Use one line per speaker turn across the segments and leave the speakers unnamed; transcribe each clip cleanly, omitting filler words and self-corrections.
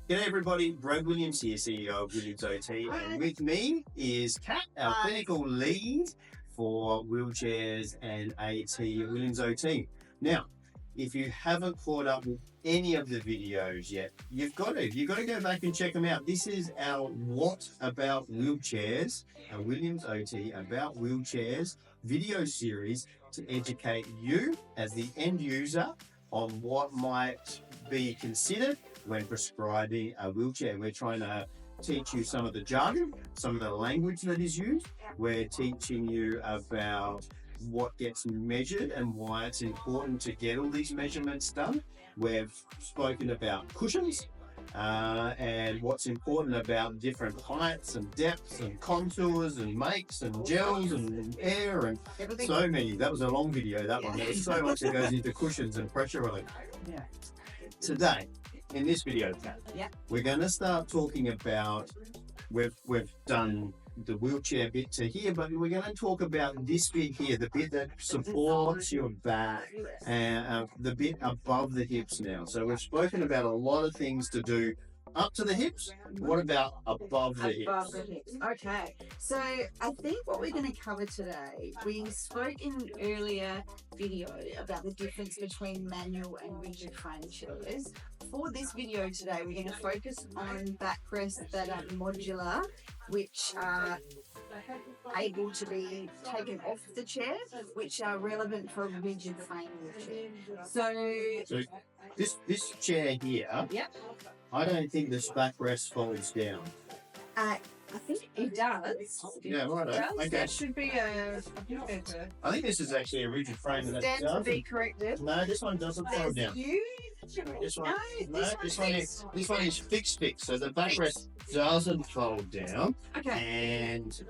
G'day everybody, Brad Williams here, CEO of Williams OT, and with me is Kat, our clinical lead for wheelchairs and AT at Williams OT. Now, if you haven't caught up with any of the videos yet, you've got to go back and check them out. This is our What About Wheelchairs, our Williams OT About Wheelchairs video series to educate you as the end user on what might be considered when prescribing a wheelchair. We're trying to teach you some of the jargon, some of the language that is used. We're teaching you about what gets measured and why it's important to get all these measurements done. We've spoken about cushions and what's important about different heights and depths and contours and makes and gels and air and everything. So many. That was a long video, that one. There's so much that goes into cushions and pressure relief. Today, in this video, Kat, we're going to start talking about, we've done the wheelchair bit to here, but we're going to talk about this bit here, the bit that supports your back, and the bit above the hips now. So we've spoken about a lot of things to do up to the hips. What about above the hips?
Above the hips. Okay. So I think what we're going to cover today, we spoke in an earlier video about the difference between manual and rigid frame chairs. For this video today, we're going to focus on backrests that are modular, which are able to be taken off the chair, which are relevant for a rigid frame wheelchair. So
this chair here, I don't think this backrest folds down.
I think it does.
Yeah, right. Okay.
That should be
I think this is actually a rigid frame.
Stand to be corrected.
No, this one doesn't fold down. This one, this one is fixed. So the backrest doesn't fold down.
Okay.
And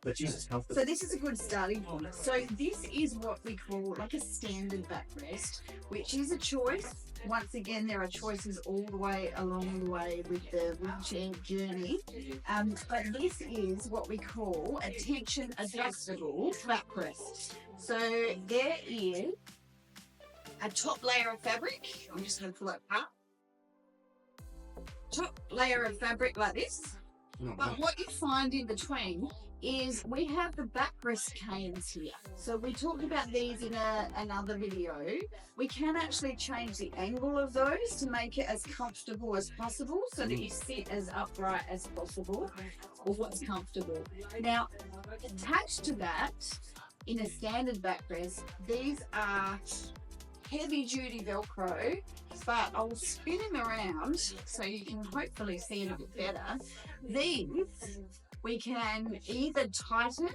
but Jesus, comfortable.
So this is a good starting point. So this is what we call like a standard backrest, which is a choice. Once again, there are choices all the way along the way with the wheelchair journey. But this is what we call a tension adjustable backrest. So there is a top layer of fabric. I'm just going to pull it up. Top layer of fabric like this. But what you find in between is we have the backrest canes here. So we talked about these in another video. We can actually change the angle of those to make it as comfortable as possible so that you sit as upright as possible or what's comfortable. Now, attached to that, in a standard backrest, these are heavy duty Velcro, but I'll spin them around so you can hopefully see it a bit better. These we can either tighten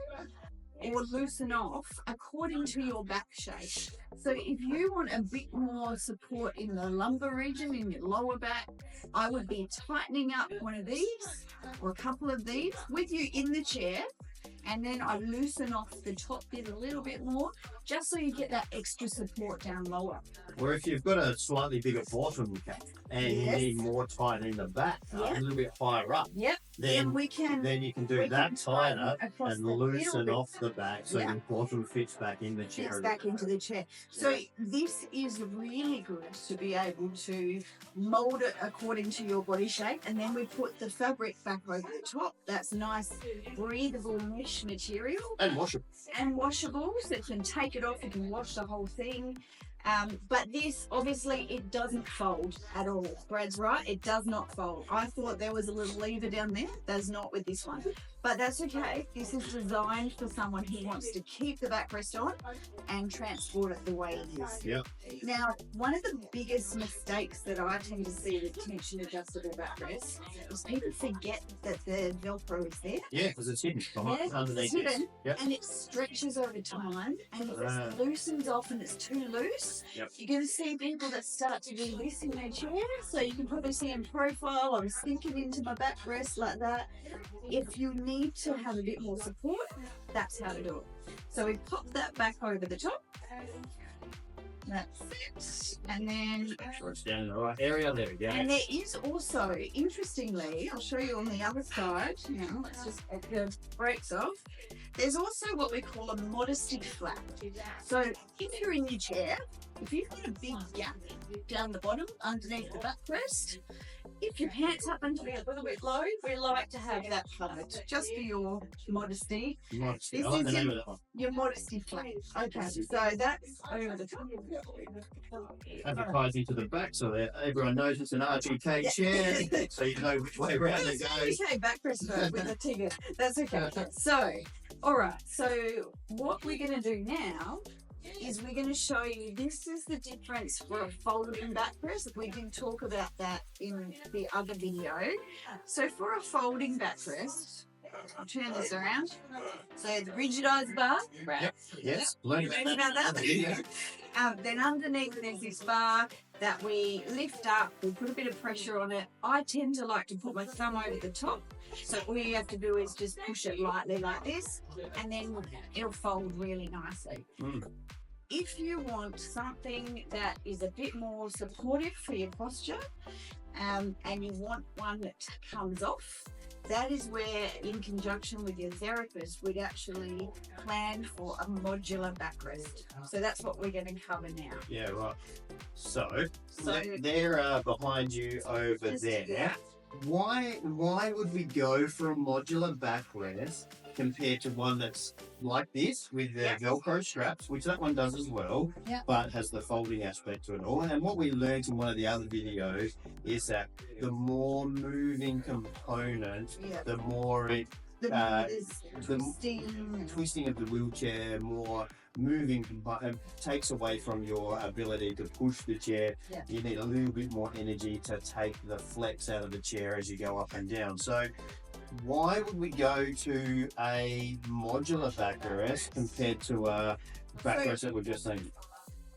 or loosen off according to your back shape. So if you want a bit more support in the lumbar region, in your lower back, I would be tightening up one of these or a couple of these with you in the chair. And then I loosen off the top bit a little bit more, just so you get that extra support down lower.
Or if you've got a slightly bigger bottom and you need more tight in the back, a little bit higher up, then you can do that tighter and loosen off the back so your bottom fits back in the chair.
Fits back into the chair. So this is really good to be able to mold it according to your body shape, and then we put the fabric back over the top. That's nice, breathable mesh material.
And washable.
And washable, so you can take it off, you can wash the whole thing. But this, obviously, it doesn't fold at all. Brad's right, it does not fold. I thought there was a little lever down there. There's not with this one. But that's okay. This is designed for someone who wants to keep the backrest on and transport it the way it is.
Yep.
Now, one of the biggest mistakes that I tend to see with tension adjustable backrests is people forget that the Velcro is there.
Yeah, because it's hidden underneath.
It's hidden, and it stretches over time, and if it loosens off and it's too loose, you're going to see people that start to do this in their chair. So you can probably see in profile, I'm sinking into my backrest like that. If you need to have a bit more support, that's how to do it. So we pop that back over the top. That's it. And then
make sure it's down in the right area. There we go.
And there is also, interestingly, I'll show you on the other side. Now, let's just get the brakes off. There's also what we call a modesty flap. So if you're in your chair, if you've got a big gap down the bottom underneath the backrest, If your pants happen to be a little bit low, we like to have that covered, just for your modesty.
Modesty.
This
I like
is
the name of that one.
your modesty flap. Okay, so that's over the top.
Advertising to the back so that everyone knows it's an RGK chair, so you know which way around it goes.
Okay, backrest with a ticket. That's okay. So, all right. So what we're going to do now is we're going to show you, this is the difference for a folding backrest. We did talk about that in the other video. So for a folding backrest, I'll turn this around. So the rigidized bar.
Yep. Yes. Learned
about that. Then underneath there's this bar that we lift up. We put a bit of pressure on it. I tend to like to put my thumb over the top. So all you have to do is just push it lightly like this, and then it'll fold really nicely. If you want something that is a bit more supportive for your posture, and you want one that comes off, that is where, in conjunction with your therapist, we'd actually plan for a modular backrest. So that's what we're going to cover now.
Yeah, right. So they're behind you over there.
Yeah.
Why would we go for a modular backrest compared to one that's like this with the Velcro straps, which that one does as well, but has the folding aspect to it all? And what we learned in one of the other videos is that the more moving component, the more it twisting of the wheelchair, more moving takes away from your ability to push the chair. You need a little bit more energy to take the flex out of the chair as you go up and down. So why would we go to a modular backrest compared to a backrest that we've just seen?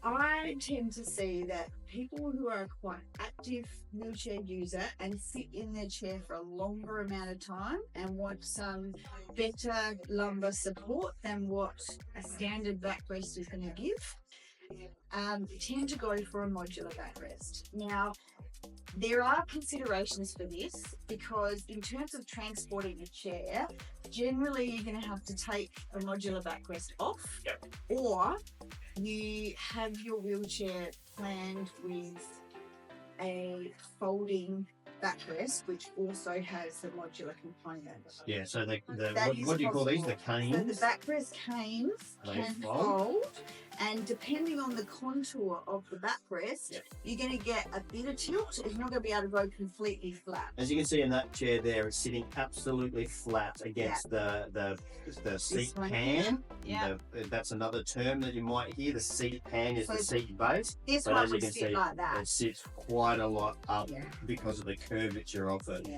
I tend to see that people who are quite active wheelchair user and sit in their chair for a longer amount of time and want some better lumbar support than what a standard backrest is going to give, tend to go for a modular backrest. Now, there are considerations for this, because in terms of transporting a chair, generally you're going to have to take a modular backrest off, or you have your wheelchair planned with a folding backrest, which also has the modular component.
Yeah, so what do you call these? The canes?
So the backrest canes can fold, and depending on the contour of the backrest, you're going to get a bit of tilt. It's not going to be able to go completely flat.
As you can see in that chair there, it's sitting absolutely flat against the seat pan. That's another term that you might hear. The seat pan is the seat base.
This
but
one
as you
would
can
sit
see,
like that.
it sits quite a lot up because of the curvature of it.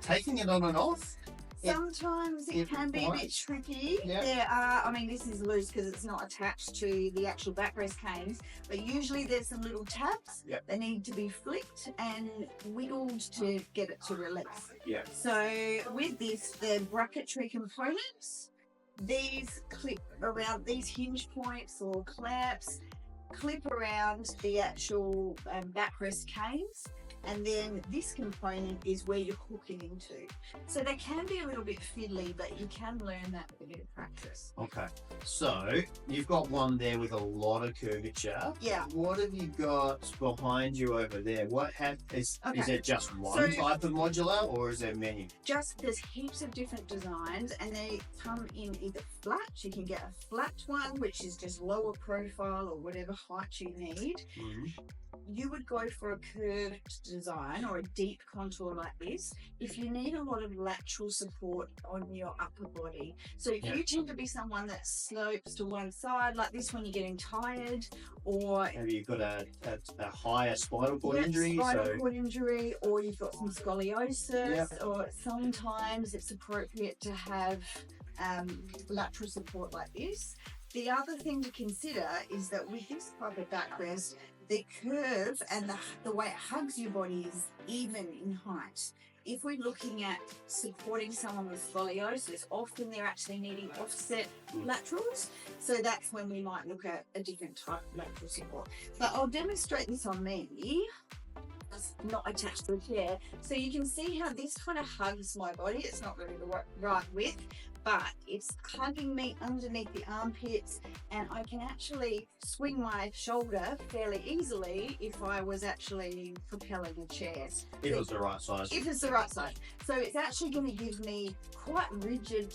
Taking it on and off,
sometimes it can be a bit tricky. There are, I mean, this is loose because it's not attached to the actual backrest canes, but usually there's some little tabs that need to be flicked and wiggled to get it to release. So with this, the bracketry components, these clip around these hinge points or clamps, clip around the actual backrest canes, and then this component is where you're hooking into. So they can be a little bit fiddly, but you can learn that with a bit of practice.
Okay, so you've got one there with a lot of curvature. What have you got behind you over there? Is there just one type of modular, or is there many?
There's heaps of different designs, and they come in either flat. You can get a flat one, which is just lower profile or whatever height you need. You would go for a curved design or a deep contour like this if you need a lot of lateral support on your upper body. So if you tend to be someone that slopes to one side like this when you're getting tired, or
maybe you've got a higher spinal cord injury,
or you've got some scoliosis, or sometimes it's appropriate to have lateral support like this. The other thing to consider is that with this type of backrest, the curve and the way it hugs your body is even in height. If we're looking at supporting someone with scoliosis, often they're actually needing offset laterals. So that's when we might look at a different type of lateral support. But I'll demonstrate this on me. It's not attached to a chair. So you can see how this kind of hugs my body. It's not really the right width, but it's hugging me underneath the armpits, and I can actually swing my shoulder fairly easily if I was actually propelling a chair.
If it was the right size.
If it's the right size. So it's actually going to give me quite rigid,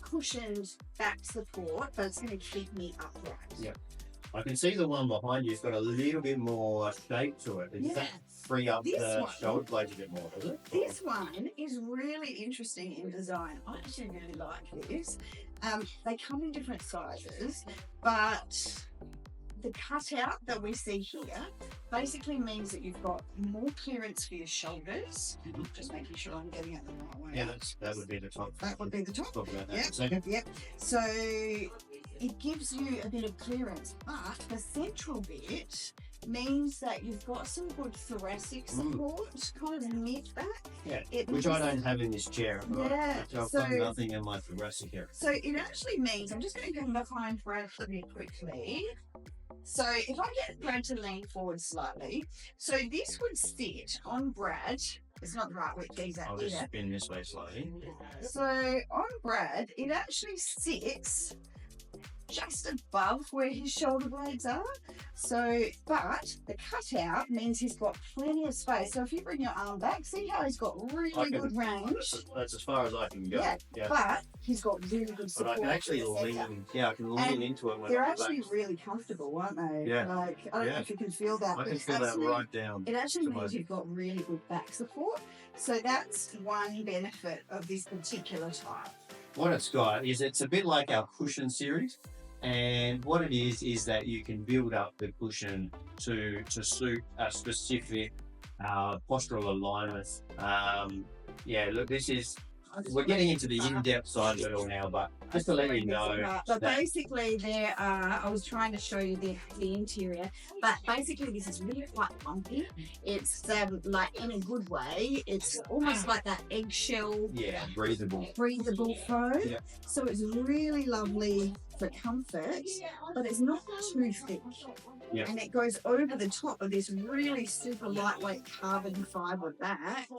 cushioned back support, but it's going to keep me upright.
Yep. I can see the one behind you's got a little bit more shape to it. Does that free up the shoulder blades a bit more, does it?
This one is really interesting in design. I actually really like this. They come in different sizes, but the cutout that we see here basically means that you've got more clearance for your shoulders. Just making sure I'm getting it the right way.
Yeah, that would be the top.
That would be the top.
Talk about that in a second.
Yep. So it gives you a bit of clearance, but the central bit means that you've got some good thoracic support, kind of mid-back.
Yeah, which I don't have in this chair.
Yeah.
I've got nothing in my thoracic area.
So it actually means, I'm just going to come behind Brad really quickly. So if I get Brad to lean forward slightly, so this would sit on Brad. It's not the right width either.
I'll just spin this way slightly.
So on Brad, it actually sits just above where his shoulder blades are. So, but the cutout means he's got plenty of space. So if you bring your arm back, see how he's got really good range?
That's as far as I can go.
Yeah. But he's got really good support.
But I can actually lean, I can lean into it when
they're
I'm
actually
back.
really comfortable, aren't they?
Yeah.
Like, I don't know if you can feel that.
I can feel that right down.
It actually means you've got really good back support. So that's one benefit of this particular type.
What it's got is it's a bit like our cushion series. And what it is that you can build up the cushion to suit a specific postural alignment. Look, we're getting into the in-depth side of it all now, but just to let you know.
But basically there are, I was trying to show you the interior, but basically this is really quite lumpy. It's like in a good way, it's almost like that eggshell.
Yeah, breathable
foam.
Yeah.
So it's really lovely for comfort, but it's not too thick.
Yeah.
And it goes over the top of this really super lightweight carbon fibre back.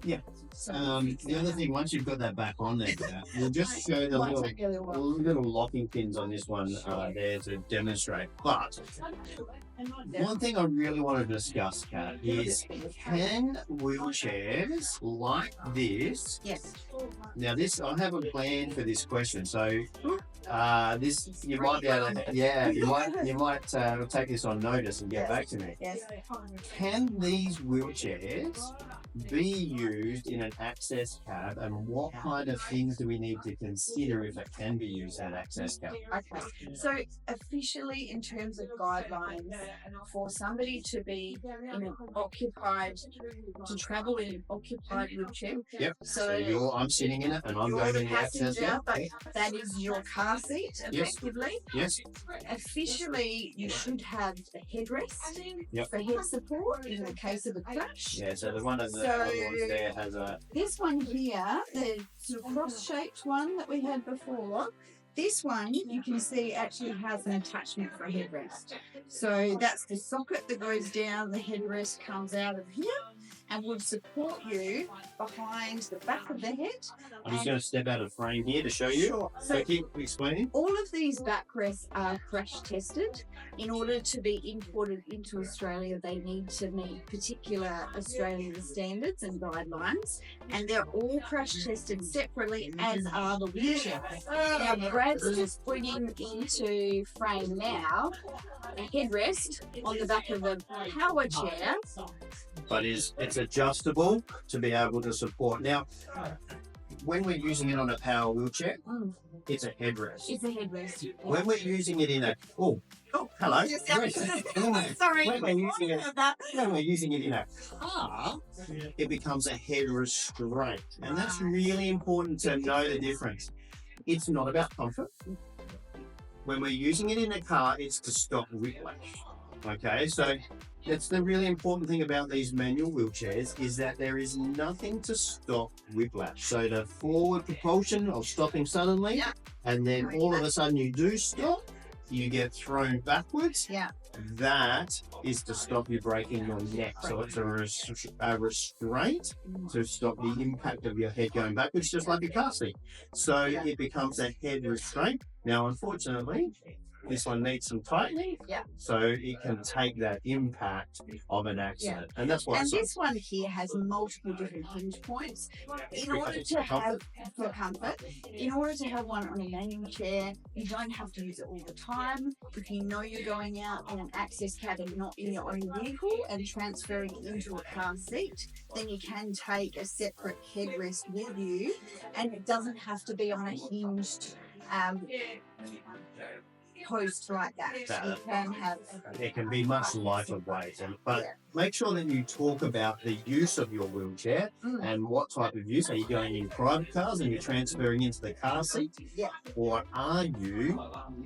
Yeah. The other thing, once you've got that back on there, we'll just show the little locking pins on this one there to demonstrate. But one thing I really want to discuss, Kat, is can wheelchairs like this?
Yes.
Now, I have a plan for this question. So, this you might be able to, you might take this on notice and get back to me.
Yes.
Can these wheelchairs be used in an access cab, and what kind of things do we need to consider if it can be used in an access cab?
Okay, so officially in terms of guidelines for somebody to be in an to travel in an occupied wheelchair.
Yep.
So
I'm sitting in it and I'm going in the access cab.
But that is your car seat effectively.
Yes.
Officially you should have a headrest for head support in the case of a crash.
Yeah, so the one of the other ones there has a...
This one here, the sort of cross-shaped one that we had before, this one you can see actually has an attachment for a headrest. So that's the socket that goes down, the headrest comes out of here and would support you behind the back of the head.
I'm just going to step out of frame here to show you.
Sure.
So keep explaining.
All of these backrests are crash tested. In order to be imported into Australia, they need to meet particular Australian standards and guidelines, and they're all crash tested separately, as are the wheelchairs. Now, Brad's just bringing into frame now a headrest on the back of a power chair.
But it's adjustable to be able to support. Now, when we're using it on a power wheelchair, it's a headrest.
It's a headrest.
When we're using it in a... Oh, hello.
Sorry.
When we're using it in a car, it becomes a head restraint. And that's really important to know the difference. It's not about comfort. When we're using it in a car, it's to stop whiplash. Okay, so that's the really important thing about these manual wheelchairs, is that there is nothing to stop whiplash. So the forward propulsion of stopping suddenly, and then all of a sudden you do stop, you get thrown backwards,
Yeah.
that is to stop you breaking your neck. So it's a restraint to stop the impact of your head going backwards, just like a car seat. So it becomes a head restraint. Now, unfortunately, this one needs some tightening, so it can take that impact of an accident, and that's why.
And this one here has multiple different hinge points. In order to have for comfort, in order to have one on a manual chair, you don't have to use it all the time. If you know you're going out in an access cab and not in your own vehicle and transferring into a car seat, then you can take a separate headrest with you, and it doesn't have to be on a hinged post like that. You can have.
It can be much lighter weight, but make sure that you talk about the use of your wheelchair and what type of use. Are you going in private cars and you're transferring into the car seat? Or are you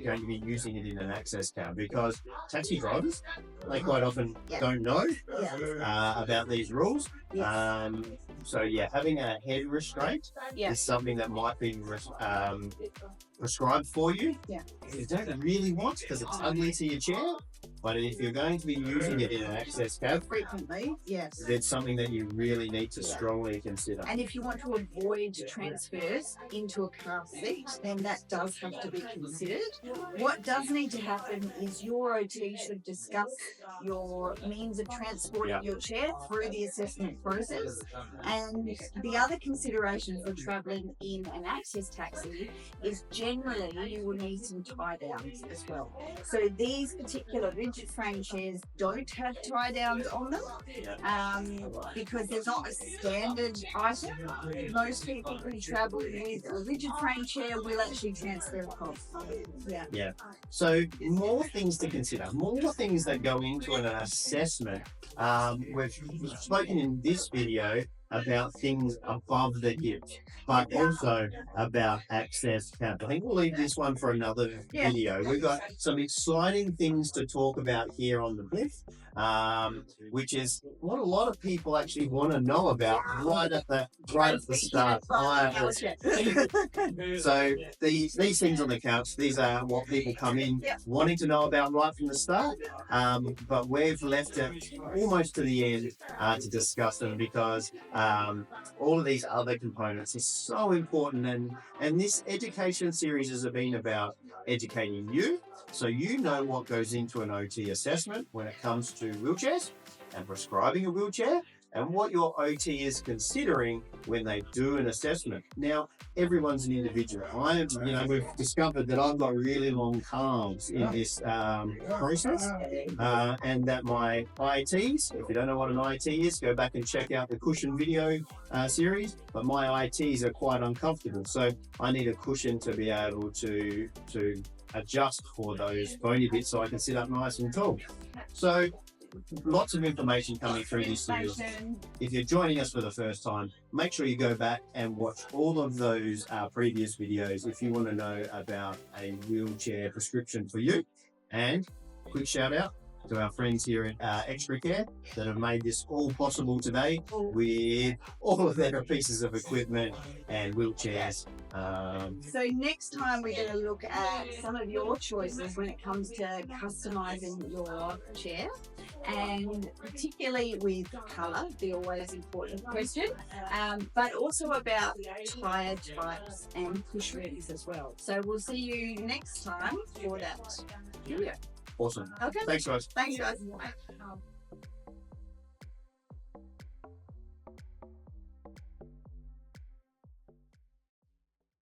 going to be using it in an access cab? Because taxi drivers, they quite often don't know about these rules. So having a head restraint is something that might be prescribed for you. You don't really want, because it's ugly to your chair. But if you're going to be using it in an access cab
frequently,
it's something that you really need to strongly consider.
And if you want to avoid transfers into a car seat, then that does have to be considered. What does need to happen is your OT should discuss your means of transporting your chair through the assessment process. And the other consideration for travelling in an access taxi is generally you will need some tie downs as well. So these particular rigid frame chairs don't have tie downs on them because they're not a standard item. Most people who travel with a rigid frame chair will actually transfer across.
So more things to consider, more things that go into an assessment. We've spoken in this video about things above the hips, but also about access cab. I think we'll leave this one for another video. We've got some exciting things to talk about here on the Bliff, which is what a lot of people actually want to know about right at the start. So these things on the couch, these are what people come in wanting to know about right from the start, but we've left it almost to the end to discuss them, because all of these other components is so important, and this education series has been about educating you, so you know what goes into an OT assessment when it comes to wheelchairs and prescribing a wheelchair, and what your OT is considering when they do an assessment. Now, everyone's an individual. We've discovered that I've got really long calves in this process, and that my ITs, if you don't know what an IT is, go back and check out the cushion video series, but my ITs are quite uncomfortable. So I need a cushion to be able to adjust for those bony bits so I can sit up nice and tall. So lots of information coming through this series. If you're joining us for the first time, make sure you go back and watch all of those previous videos if you want to know about a wheelchair prescription for you. And quick shout out to our friends here at Extra Care that have made this all possible today with all of their pieces of equipment and wheelchairs.
So next time we're going to look at some of your choices when it comes to customizing your chair, and particularly with colour, the always important question, but also about tyre types and push rings as well. So we'll see you next time for that video.
Awesome.
Okay.
Thanks, guys.
Thanks, guys.